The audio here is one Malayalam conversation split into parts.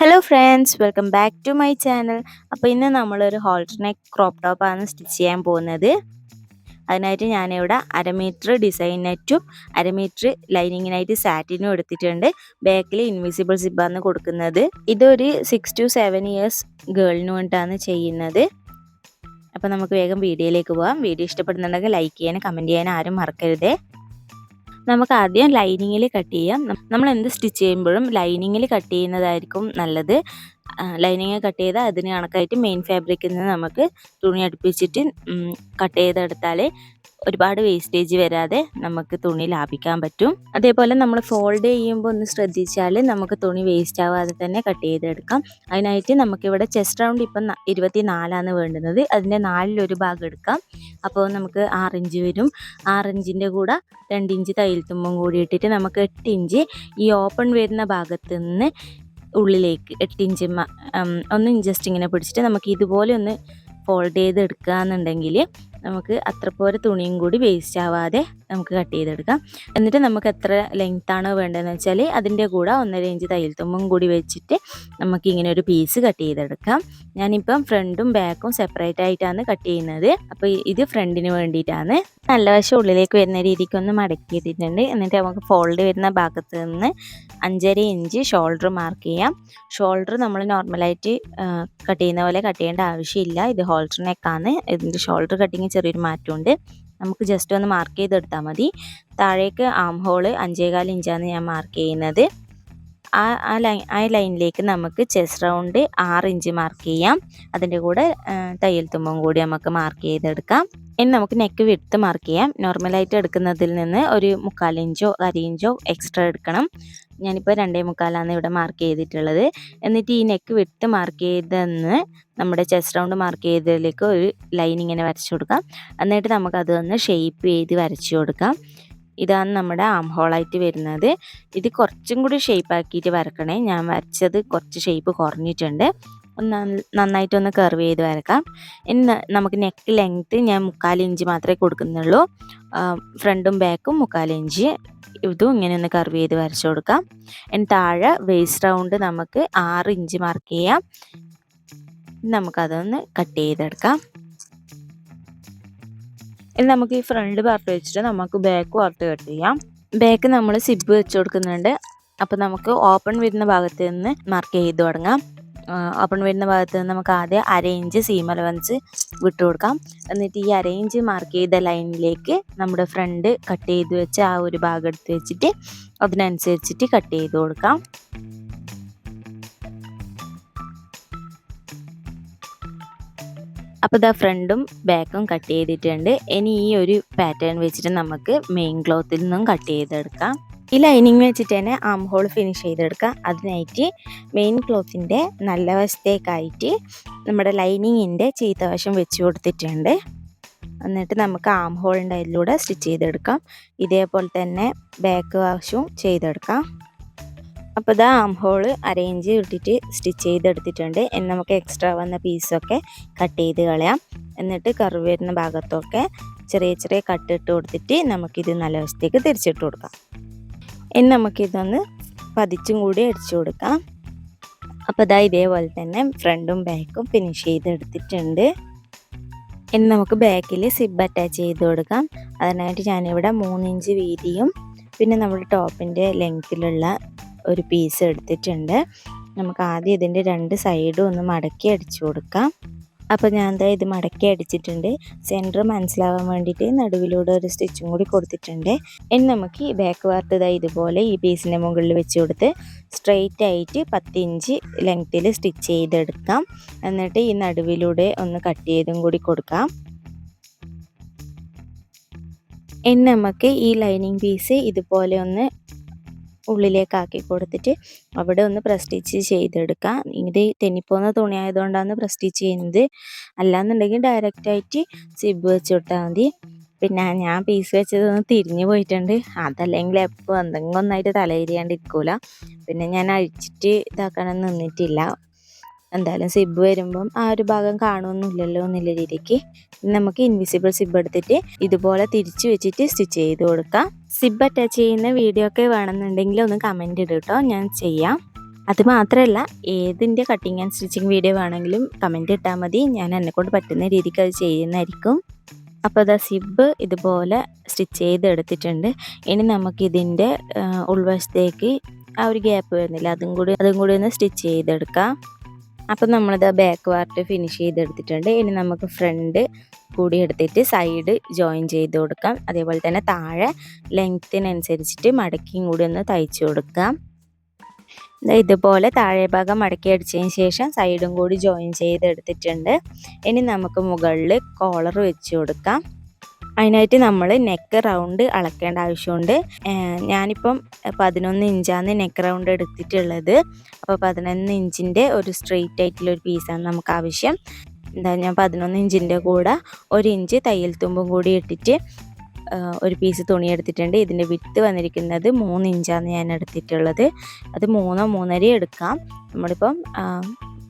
Hello friends, welcome back to my channel. അപ്പോൾ ഇന്ന് നമ്മളൊരു ഹോൾട്ടർ നെക്ക് ക്രോപ്പ് ടോപ്പാണ് സ്റ്റിച്ച് ചെയ്യാൻ പോകുന്നത്. അതിനായിട്ട് ഞാനിവിടെ 1/2 മീറ്റർ ഡിസൈൻ നെറ്റും 1/2 മീറ്റർ ലൈനിങ്ങിനായിട്ട് സാറ്റിനും എടുത്തിട്ടുണ്ട്. ബാക്കിൽ ഇൻവിസിബിൾ സിബ്ബാണ് കൊടുക്കുന്നത്. ഇതൊരു 6 to 7 ഇയേഴ്സ് ഗേളിന് വേണ്ടിയിട്ടാണ് ചെയ്യുന്നത്. അപ്പോൾ നമുക്ക് വേഗം വീഡിയോയിലേക്ക് പോകാം. വീഡിയോ ഇഷ്ടപ്പെടുന്നുണ്ടെങ്കിൽ ലൈക്ക് ചെയ്യാനും കമൻറ്റ് ചെയ്യാനും ആരും മറക്കരുതേ. നമുക്ക് ആദ്യം ലൈനിങ്ങിൽ കട്ട് ചെയ്യാം. നമ്മൾ എന്ത് സ്റ്റിച്ച് ചെയ്യുമ്പോഴും ലൈനിങ്ങിൽ കട്ട് ചെയ്യുന്നതായിരിക്കും നല്ലത്. ലൈനിങ് കട്ട് ചെയ്താൽ അതിന് കണക്കായിട്ട് മെയിൻ ഫാബ്രിക്കിൽ നിന്ന് നമുക്ക് തുണി അടുപ്പിച്ചിട്ട് കട്ട് ചെയ്തെടുത്താൽ ഒരുപാട് വേസ്റ്റേജ് വരാതെ നമുക്ക് തുണി ലാഭിക്കാൻ പറ്റും. അതേപോലെ നമ്മൾ ഫോൾഡ് ചെയ്യുമ്പോൾ ഒന്ന് ശ്രദ്ധിച്ചാൽ നമുക്ക് തുണി വേസ്റ്റ് ആവാതെ തന്നെ കട്ട് ചെയ്തെടുക്കാം. അതിനായിട്ട് നമുക്കിവിടെ ചെസ്റ്റ് റൗണ്ട് ഇപ്പം 24 വേണ്ടുന്നത്. അതിൻ്റെ 4 ഭാഗം എടുക്കാം. അപ്പോൾ നമുക്ക് 6 ഇഞ്ച് വരും. 6 ഇഞ്ചിൻ്റെ കൂടെ 2 ഇഞ്ച് തയ്യൽ തുമ്പും കൂടി ഇട്ടിട്ട് നമുക്ക് 8 ഇഞ്ച് ഈ ഓപ്പൺ വരുന്ന ഭാഗത്ത് നിന്ന് ഉള്ളിലേക്ക് 8 ഇഞ്ച് ഒന്ന് ജസ്റ്റ് ഇങ്ങനെ പിടിച്ചിട്ട് നമുക്ക് ഇതുപോലെ ഒന്ന് ഫോൾഡ് ചെയ്തെടുക്കുകയെന്നുണ്ടെങ്കിൽ നമുക്ക് അത്ര പോലെ തുണിയും കൂടി വേസ്റ്റ് ആവാതെ നമുക്ക് കട്ട് ചെയ്തെടുക്കാം. എന്നിട്ട് നമുക്ക് എത്ര ലെങ്ത് ആണോ വേണ്ടതെന്ന് വെച്ചാൽ അതിൻ്റെ കൂടെ 1.5 ഇഞ്ച് തയ്യൽ തുമ്പും കൂടി വെച്ചിട്ട് നമുക്ക് ഇങ്ങനെ ഒരു പീസ് കട്ട് ചെയ്തെടുക്കാം. ഞാനിപ്പം ഫ്രണ്ടും ബാക്കും സെപ്പറേറ്റ് ആയിട്ടാണ് കട്ട് ചെയ്യുന്നത്. അപ്പോൾ ഇത് ഫ്രണ്ടിന് വേണ്ടിയിട്ടാണ്. നല്ല വശം ഉള്ളിലേക്ക് വരുന്ന രീതിക്ക് ഒന്ന് മടക്കി ഇട്ടിട്ടുണ്ട്. എന്നിട്ട് നമുക്ക് ഫോൾഡ് വരുന്ന ഭാഗത്ത് നിന്ന് 5.5 ഇഞ്ച് ഷോൾഡർ മാർക്ക് ചെയ്യാം. ഷോൾഡർ നമ്മൾ നോർമലായിട്ട് കട്ട് ചെയ്യുന്ന പോലെ കട്ട് ചെയ്യേണ്ട ആവശ്യമില്ല. ഇത് ഹോൾട്ടർ നെക്കാണ്. ഇതിൻ്റെ ഷോൾഡർ കട്ടിങ് ചെറിയൊരു മാറ്റമുണ്ട്. നമുക്ക് ജസ്റ്റ് ഒന്ന് മാർക്ക് ചെയ്തെടുത്താൽ മതി. താഴേക്ക് ആം ഹോള് 5.25 ഇഞ്ചാണ് ഞാൻ മാർക്ക് ചെയ്യുന്നത്. ആ ലൈനിലേക്ക് നമുക്ക് ചെസ്റ്റ് റൗണ്ട് 6 ഇഞ്ച് മാർക്ക് ചെയ്യാം. അതിൻ്റെ കൂടെ തയ്യൽ തുമ്പും കൂടി നമുക്ക് മാർക്ക് ചെയ്തെടുക്കാം. ഇനി നമുക്ക് നെക്ക് വിഡ്ത്ത് മാർക്ക് ചെയ്യാം. നോർമലായിട്ട് എടുക്കുന്നതിൽ നിന്ന് ഒരു 1/4 ഇഞ്ചോ 1/2 ഇഞ്ചോ എക്സ്ട്രാ എടുക്കണം. ഞാനിപ്പോൾ 2.25 ഇവിടെ മാർക്ക് ചെയ്തിട്ടുള്ളത്. എന്നിട്ട് ഈ നെക്ക് വിഡ്ത്ത് മാർക്ക് ചെയ്തെന്ന് നമ്മുടെ ചെസ്റ്റ് റൗണ്ട് മാർക്ക് ചെയ്തതിലേക്ക് ഒരു ലൈൻ ഇങ്ങനെ വരച്ചു കൊടുക്കാം. എന്നിട്ട് നമുക്കതൊന്ന് ഷേപ്പ് ചെയ്ത് വരച്ചു കൊടുക്കാം. ഇതാണ് നമ്മുടെ ആം ഹോളായിട്ട് വരുന്നത്. ഇത് കുറച്ചും കൂടി ഷേപ്പ് ആക്കിയിട്ട് വരക്കണേ. ഞാൻ വരച്ചത് കുറച്ച് ഷേപ്പ് കുറഞ്ഞിട്ടുണ്ട്. നന്നായിട്ടൊന്ന് കർവ് ചെയ്ത് വരക്കാം. ഇനി നമുക്ക് നെക്ക് ലെങ്ത്ത് ഞാൻ 1/4 ഇഞ്ച് മാത്രമേ കൊടുക്കുന്നുള്ളൂ. ഫ്രണ്ടും ബാക്കും 1/4 ഇഞ്ച്. ഇതും ഇങ്ങനെ ഒന്ന് കർവ് ചെയ്ത് വരച്ചു കൊടുക്കാം. ഇനി താഴെ വേസ്റ്റ് റൗണ്ട് നമുക്ക് 6 ഇഞ്ച് മാർക്ക് ചെയ്യാം. നമുക്കതൊന്ന് കട്ട് ചെയ്തെടുക്കാം. ഇനി നമുക്ക് ഈ ഫ്രണ്ട് പാർട്ട് വെച്ചിട്ട് നമുക്ക് ബാക്ക് പാർട്ട് കട്ട് ചെയ്യാം. ബാക്ക് നമ്മൾ സിബ് വെച്ച് കൊടുക്കുന്നുണ്ട്. അപ്പോൾ നമുക്ക് ഓപ്പൺ വരുന്ന ഭാഗത്ത് നിന്ന് മാർക്ക് ചെയ്ത് തുടങ്ങാം. ഓപ്പൺ വരുന്ന ഭാഗത്ത് നിന്ന് നമുക്ക് ആദ്യം 1/2 ഇഞ്ച് സീം അലവൻസ് വിട്ട് കൊടുക്കാം. എന്നിട്ട് ഈ 1/2 ഇഞ്ച് മാർക്ക് ചെയ്ത ലൈനിലേക്ക് നമ്മുടെ ഫ്രണ്ട് കട്ട് ചെയ്ത് വെച്ച ആ ഒരു ഭാഗം എടുത്ത് വെച്ചിട്ട് അതിനനുസരിച്ചിട്ട് കട്ട് ചെയ്ത് കൊടുക്കാം. അപ്പോൾ ഇതാ ഫ്രണ്ടും ബാക്കും കട്ട് ചെയ്തിട്ടുണ്ട്. ഇനി ഈ ഒരു പാറ്റേൺ വെച്ചിട്ട് നമുക്ക് മെയിൻ ക്ലോത്തിൽ നിന്നും കട്ട് ചെയ്തെടുക്കാം. ഈ ലൈനിങ് വെച്ചിട്ട് തന്നെ ആം ഹോൾ ഫിനിഷ് ചെയ്തെടുക്കാം. അതിനായിട്ട് മെയിൻ ക്ലോത്തിൻ്റെ നല്ല വശത്തേക്കായിട്ട് നമ്മുടെ ലൈനിങ്ങിൻ്റെ ചീത്ത വശം വെച്ച് കൊടുത്തിട്ടുണ്ട്. എന്നിട്ട് നമുക്ക് ആം ഹോളിൻ്റെ അതിലൂടെ സ്റ്റിച്ച് ചെയ്തെടുക്കാം. ഇതേപോലെ തന്നെ ബാക്ക് വശവും ചെയ്തെടുക്കാം. അപ്പോൾ ഇതാ ആം ഹോൾ 1/2 ഇഞ്ച് ഇട്ടിട്ട് സ്റ്റിച്ച് ചെയ്തെടുത്തിട്ടുണ്ട്. ഇനി നമുക്ക് എക്സ്ട്രാ വന്ന പീസൊക്കെ കട്ട് ചെയ്ത് കളയാം. എന്നിട്ട് കർവ് വരുന്ന ഭാഗത്തൊക്കെ ചെറിയ ചെറിയ കട്ട് ഇട്ട് കൊടുത്തിട്ട് നമുക്കിത് നല്ല വശത്തേക്ക് തിരിച്ചിട്ട് കൊടുക്കാം. ഇനി നമുക്കിതൊന്ന് പതിച്ചും കൂടി അടിച്ചു കൊടുക്കാം. അപ്പോൾ ഇതാ ഇതേപോലെ തന്നെ ഫ്രണ്ടും ബാക്കും ഫിനിഷ് ചെയ്തെടുത്തിട്ടുണ്ട്. ഇനി നമുക്ക് ബാക്കിൽ സിബ് അറ്റാച്ച് ചെയ്ത് കൊടുക്കാം. അതിനായിട്ട് ഞാനിവിടെ 3 ഇഞ്ച് വീതിയും പിന്നെ നമ്മുടെ ടോപ്പിൻ്റെ ലെങ്ത്തിലുള്ള ഒരു പീസ് എടുത്തിട്ടുണ്ട്. നമുക്ക് ആദ്യം ഇതിൻ്റെ 2 സൈഡും ഒന്ന് മടക്കി അടിച്ചു കൊടുക്കാം. അപ്പോൾ ഞാൻ ഇത് മടക്കി അടിച്ചിട്ടുണ്ട്. സെൻറ്റർ മനസ്സിലാവാൻ വേണ്ടിയിട്ട് നടുവിലൂടെ ഒരു സ്റ്റിച്ചും കൂടി കൊടുത്തിട്ടുണ്ട്. ഇനി നമുക്ക് ഈ ബാക്ക് പാർട്ട് ഇതുപോലെ ഈ പീസിൻ്റെ മുകളിൽ വെച്ച് കൊടുത്ത് സ്ട്രെയിറ്റ് ആയിട്ട് 10 ഇഞ്ച് ലെങ്ത്തിൽ സ്റ്റിച്ച് ചെയ്തെടുക്കാം. എന്നിട്ട് ഈ നടുവിലൂടെ ഒന്ന് കട്ട് ചെയ്തും കൂടി കൊടുക്കാം. ഇനി നമുക്ക് ഈ ലൈനിങ് പീസ് ഇതുപോലെ ഒന്ന് ഉള്ളിലേക്കാക്കി കൊടുത്തിട്ട് അവിടെ ഒന്ന് പ്രസ് സ്റ്റിച്ച് ചെയ്തെടുക്കാം. ഇത് തെന്നിപ്പോകുന്ന തുണി ആയതുകൊണ്ടാണ് പ്രസ് സ്റ്റിച്ച് ചെയ്യുന്നത്. അല്ലാന്നുണ്ടെങ്കിൽ ഡയറക്റ്റായിട്ട് സിബ് വെച്ച് കൊടുത്താൽ മതി. പിന്നെ ഞാൻ പീസ് വെച്ചതൊന്ന് തിരിഞ്ഞു പോയിട്ടുണ്ട്. അതല്ലെങ്കിൽ എപ്പോൾ എന്തെങ്കിലും ഒന്നായിട്ട് തലയിരിയാണ്ടിരിക്കൂല. പിന്നെ ഞാൻ അഴിച്ചിട്ട് ഇതാക്കാനൊന്നും നിന്നിട്ടില്ല. എന്തായാലും സിബ് വരുമ്പം ആ ഒരു ഭാഗം കാണുമൊന്നുമില്ലല്ലോ എന്നുള്ള രീതിക്ക് നമുക്ക് ഇൻവിസിബിൾ സിബ് എടുത്തിട്ട് ഇതുപോലെ തിരിച്ചു വെച്ചിട്ട് സ്റ്റിച്ച് ചെയ്ത് കൊടുക്കാം. സിബ് അറ്റാച്ച് ചെയ്യുന്ന വീഡിയോ ഒക്കെ വേണമെന്നുണ്ടെങ്കിൽ ഒന്ന് കമൻറ്റ് ഇടും കേട്ടോ, ഞാൻ ചെയ്യാം. അത് മാത്രമല്ല, ഏതിൻ്റെ കട്ടിങ് ആൻഡ് സ്റ്റിച്ചിങ് വീഡിയോ വേണമെങ്കിലും കമൻറ്റ് ഇട്ടാൽ മതി. ഞാൻ എന്നെക്കൊണ്ട് പറ്റുന്ന രീതിക്ക് അത് ചെയ്യുന്നതായിരിക്കും. അപ്പോൾ അതാ സിബ് ഇതുപോലെ സ്റ്റിച്ച് ചെയ്തെടുത്തിട്ടുണ്ട്. ഇനി നമുക്കിതിൻ്റെ ഉൾവശത്തേക്ക് ആ ഒരു ഗ്യാപ്പ് വരുന്നില്ല, അതും കൂടി ഒന്ന് സ്റ്റിച്ച് ചെയ്തെടുക്കാം. അപ്പം നമ്മളിത് ബാക്ക് പാർട്ട് ഫിനിഷ് ചെയ്തെടുത്തിട്ടുണ്ട്. ഇനി നമുക്ക് ഫ്രണ്ട് കൂടി എടുത്തിട്ട് സൈഡ് ജോയിൻ ചെയ്ത് കൊടുക്കാം. അതേപോലെ തന്നെ താഴെ ലെങ്ത്തിനനുസരിച്ചിട്ട് മടക്കിയും കൂടി ഒന്ന് തയ്ച്ചു കൊടുക്കാം. ഇതുപോലെ താഴെ ഭാഗം മടക്കി അടിച്ചതിന് ശേഷം സൈഡും കൂടി ജോയിൻ ചെയ്തെടുത്തിട്ടുണ്ട്. ഇനി നമുക്ക് മുകളിൽ കോളർ വെച്ച് കൊടുക്കാം. അതിനായിട്ട് നമ്മൾ നെക്ക് റൗണ്ട് അളക്കേണ്ട ആവശ്യമുണ്ട്. ഞാനിപ്പം 11 ഇഞ്ചാണ് നെക്ക് റൗണ്ട് എടുത്തിട്ടുള്ളത്. അപ്പോൾ 11 ഇഞ്ചിൻ്റെ ഒരു സ്ട്രെയിറ്റ് ആയിട്ടുള്ളൊരു പീസാണ് നമുക്ക് ആവശ്യം. ഞാൻ 11 ഇഞ്ചിൻ്റെ കൂടെ 1 ഇഞ്ച് തയ്യൽ തുമ്പും കൂടി ഇട്ടിട്ട് ഒരു പീസ് തുണി എടുത്തിട്ടുണ്ട്. ഇതിൻ്റെ വിട്ട് വന്നിരിക്കുന്നത് 3 ഇഞ്ചാണ് ഞാൻ എടുത്തിട്ടുള്ളത്. അത് 3 3.5 എടുക്കാം. നമ്മളിപ്പം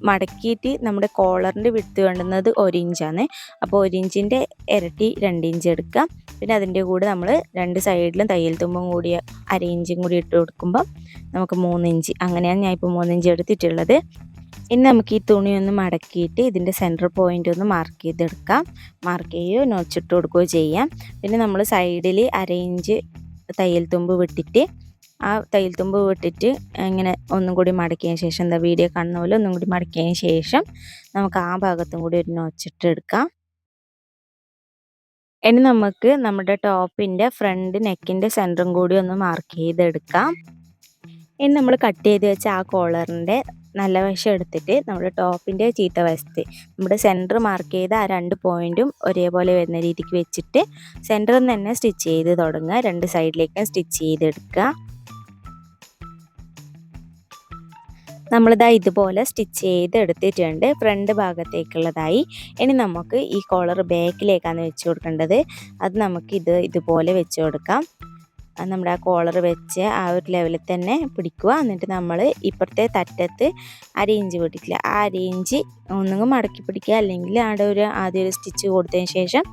മടക്കിയിട്ട് നമ്മുടെ കോളറിൻ്റെ വിട്ട് വേണ്ടുന്നത് 1 ഇഞ്ചാണ്. അപ്പോൾ 1 ഇഞ്ചിൻ്റെ ഇരട്ടി 2 ഇഞ്ച് എടുക്കാം. പിന്നെ അതിൻ്റെ കൂടെ നമ്മൾ 2 സൈഡിലും തയ്യൽ തുമ്പും കൂടി 1/2 ഇഞ്ചും കൂടി ഇട്ട് കൊടുക്കുമ്പോൾ നമുക്ക് 3 ഇഞ്ച്. അങ്ങനെയാണ് ഞാൻ ഇപ്പോൾ 3 ഇഞ്ച് എടുത്തിട്ടുള്ളത്. ഇനി നമുക്ക് ഈ തുണി ഒന്ന് മടക്കിയിട്ട് ഇതിൻ്റെ സെൻറ്റർ പോയിൻ്റ് ഒന്ന് മാർക്ക് ചെയ്തെടുക്കാം. മാർക്ക് ചെയ്യുകയോ നോച്ചിട്ട് കൊടുക്കുകയോ ചെയ്യാം. പിന്നെ നമ്മൾ സൈഡിൽ 1/2 ഇഞ്ച് തയ്യൽ തുമ്പ് വിട്ടിട്ട് ഇങ്ങനെ ഒന്നും കൂടി മടക്കിയതിന് ശേഷം, എന്താ വീഡിയോ കാണുന്ന പോലെ ഒന്നും കൂടി മടക്കിയതിന് ശേഷം നമുക്ക് ആ ഭാഗത്തും കൂടി ഒരു നോച്ചിട്ട് എടുക്കാം. ഇനി നമുക്ക് നമ്മുടെ ടോപ്പിൻ്റെ ഫ്രണ്ട് നെക്കിൻ്റെ സെൻറ്ററും കൂടി ഒന്ന് മാർക്ക് ചെയ്തെടുക്കാം. ഇനി നമ്മൾ കട്ട് ചെയ്ത് വെച്ച ആ കോളറിൻ്റെ നല്ല വശം എടുത്തിട്ട് നമ്മുടെ ടോപ്പിൻ്റെ ചീത്ത വശത്ത് നമ്മുടെ സെൻറ്റർ മാർക്ക് ചെയ്ത ആ 2 പോയിൻറ്റും ഒരേപോലെ വരുന്ന രീതിക്ക് വെച്ചിട്ട് സെൻറ്ററിൽ നിന്ന് തന്നെ സ്റ്റിച്ച് ചെയ്ത് തുടങ്ങുക. 2 സൈഡിലേക്കും സ്റ്റിച്ച് ചെയ്തെടുക്കുക. നമ്മളിതാ ഇതുപോലെ സ്റ്റിച്ച് ചെയ്തെടുത്തിട്ടുണ്ട് ഫ്രണ്ട് ഭാഗത്തേക്കുള്ളതായി. ഇനി നമുക്ക് ഈ കോളർ ബാക്കിലേക്കാണ് വെച്ച് കൊടുക്കേണ്ടത്. അത് നമുക്ക് ഇതുപോലെ വെച്ച് കൊടുക്കാം. നമ്മുടെ ആ കോളർ വെച്ച് ആ ഒരു ലെവലിൽ തന്നെ പിടിക്കുക. എന്നിട്ട് നമ്മൾ ഇപ്പുറത്തെ തറ്റത്ത് 1/2 ഇഞ്ച് വിട്ടിട്ടില്ല, ആ 1/2 ഇഞ്ച് ഒന്നുകിൽ മടക്കി പിടിക്കുക, അല്ലെങ്കിൽ അവിടെ ആദ്യം ഒരു സ്റ്റിച്ച് കൊടുത്തതിന് ശേഷം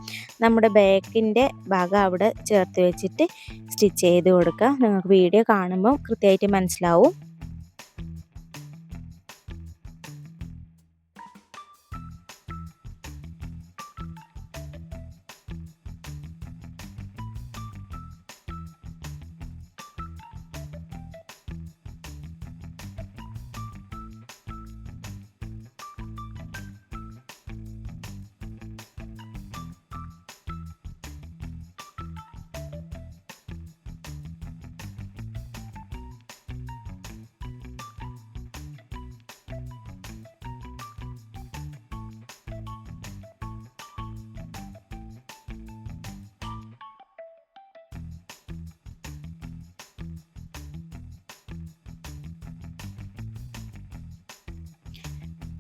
നമ്മുടെ ബാക്കിൻ്റെ ഭാഗം അവിടെ ചേർത്ത് വെച്ചിട്ട് സ്റ്റിച്ച് ചെയ്ത് കൊടുക്കുക. നിങ്ങൾക്ക് വീഡിയോ കാണുമ്പോൾ കൃത്യമായിട്ട് മനസ്സിലാവും.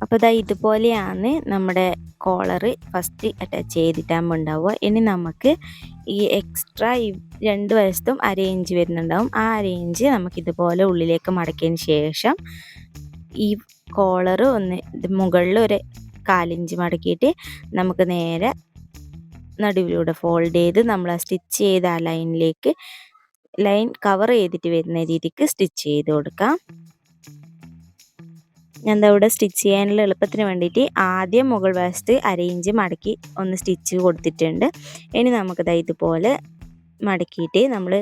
അപ്പോൾ ഇതുപോലെയാണ് നമ്മുടെ കോളർ ഫസ്റ്റ് അറ്റാച്ച് ചെയ്തിട്ടാകുമ്പോൾ ഉണ്ടാവുക. ഇനി നമുക്ക് ഈ എക്സ്ട്രാ ഈ 2 വശത്തും 1/2 ഇഞ്ച് വരുന്നുണ്ടാവും. ആ 1/2 ഇഞ്ച് നമുക്കിതുപോലെ ഉള്ളിലേക്ക് മടക്കിയതിന് ശേഷം ഈ കോളർ മുകളിൽ ഒരു 1/4 ഇഞ്ച് മടക്കിയിട്ട് നമുക്ക് നേരെ നടുവിലൂടെ ഫോൾഡ് ചെയ്ത് നമ്മൾ ആ സ്റ്റിച്ച് ചെയ്ത ആ ലൈൻ കവർ ചെയ്തിട്ട് വരുന്ന രീതിക്ക് സ്റ്റിച്ച് ചെയ്ത് കൊടുക്കാം. ഞാൻ ഇവിടെ സ്റ്റിച്ച് ചെയ്യാനുള്ള എളുപ്പത്തിന് വേണ്ടിയിട്ട് ആദ്യം മുകൾ വശത്ത് 1/2 ഇഞ്ച് മടക്കി ഒന്ന് സ്റ്റിച്ച് കൊടുത്തിട്ടുണ്ട്. ഇനി നമുക്കിത് ഇതുപോലെ മടക്കിയിട്ട് നമ്മൾ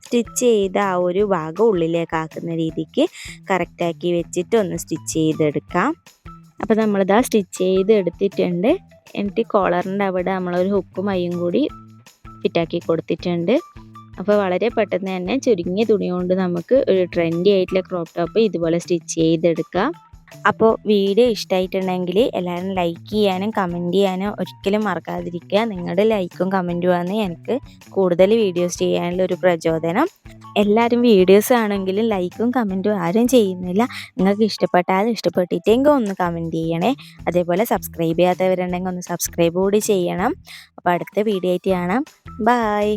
സ്റ്റിച്ച് ചെയ്ത ആ ഒരു ഭാഗം ഉള്ളിലേക്ക് ആക്കുന്ന രീതിക്ക് കറക്റ്റാക്കി വെച്ചിട്ട് ഒന്ന് സ്റ്റിച്ച് ചെയ്തെടുക്കാം. അപ്പോൾ നമ്മളിതാ സ്റ്റിച്ച് ചെയ്ത് എടുത്തിട്ടുണ്ട്. എന്നിട്ട് കോളറിൻ്റെ അവിടെ നമ്മളൊരു ഹുക്കും മയ്യും കൂടി ഫിറ്റാക്കി കൊടുത്തിട്ടുണ്ട്. അപ്പോൾ വളരെ പെട്ടെന്ന് തന്നെ ചുരുങ്ങിയ തുണി കൊണ്ട് നമുക്ക് ഒരു ട്രെൻഡി ആയിട്ടുള്ള ക്രോപ്പ് ടോപ്പ് ഇതുപോലെ സ്റ്റിച്ച് ചെയ്തെടുക്കാം. അപ്പോൾ വീഡിയോ ഇഷ്ടമായിട്ടുണ്ടെങ്കിൽ എല്ലാവരും ലൈക്ക് ചെയ്യാനും കമൻറ്റ് ചെയ്യാനും ഒരിക്കലും മറക്കാതിരിക്കുക. നിങ്ങളുടെ ലൈക്കും കമൻറ്റുമാണ് എനിക്ക് കൂടുതൽ വീഡിയോസ് ചെയ്യാനുള്ള ഒരു പ്രചോദനം. എല്ലാവരും വീഡിയോസ് ആണെങ്കിലും ലൈക്കും കമൻറ്റും ആരും ചെയ്യുന്നില്ല. നിങ്ങൾക്ക് ഇഷ്ടപ്പെട്ടിട്ടെങ്കിൽ ഒന്ന് കമൻറ്റ് ചെയ്യണേ. അതേപോലെ സബ്സ്ക്രൈബ് ചെയ്യാത്തവരുണ്ടെങ്കിൽ ഒന്ന് സബ്സ്ക്രൈബ് കൂടി ചെയ്യണം. അപ്പോൾ അടുത്ത വീഡിയോ ആയിട്ട് കാണാം. ബായ്.